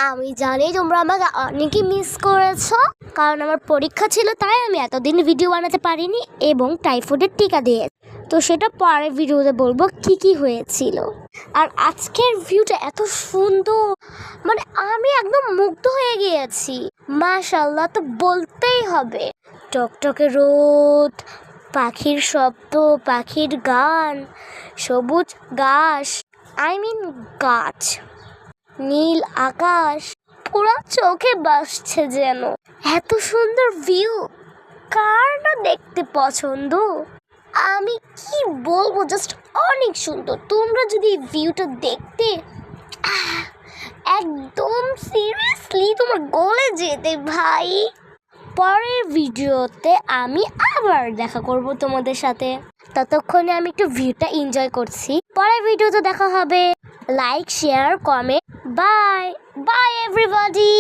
আমি জানি তোমরা আমাকে অনেকই মিস করেছো, কারণ আমার পরীক্ষা ছিল, তাই আমি এতদিন ভিডিও বানাতে পারিনি এবং টাইফয়েডের টিকা দিয়ে। তো সেটা পরের ভিডিওতে বলবো কি হয়েছিল। আর আজকের ভিউটা এত সুন্দর, মানে আমি একদম মুগ্ধ হয়ে গিয়েছি। মাশাআল্লাহ তো বলতেই হবে। টকটকে রোদ, পাখির শব্দ, পাখির গান, সবুজ ঘাস, গাছ, নীল আকাশ, পুরো চোখে ভাসছে যেন। এত সুন্দর ভিউ কার না দেখতে পছন্দ? আমি কি বলবো, জাস্ট অনেক সুন্দর। তোমরা যদি এই ভিউটা দেখতে, একদম সিরিয়াসলি তোমার গলে যেতে ভাই। পরের ভিডিওতে আমি আবার দেখা করব তোমাদের সাথে। ততক্ষণে আমি একটু ভিউটা এনজয় করছি। পরের ভিডিওতে দেখা হবে। Like, share, comment. Bye bye everybody.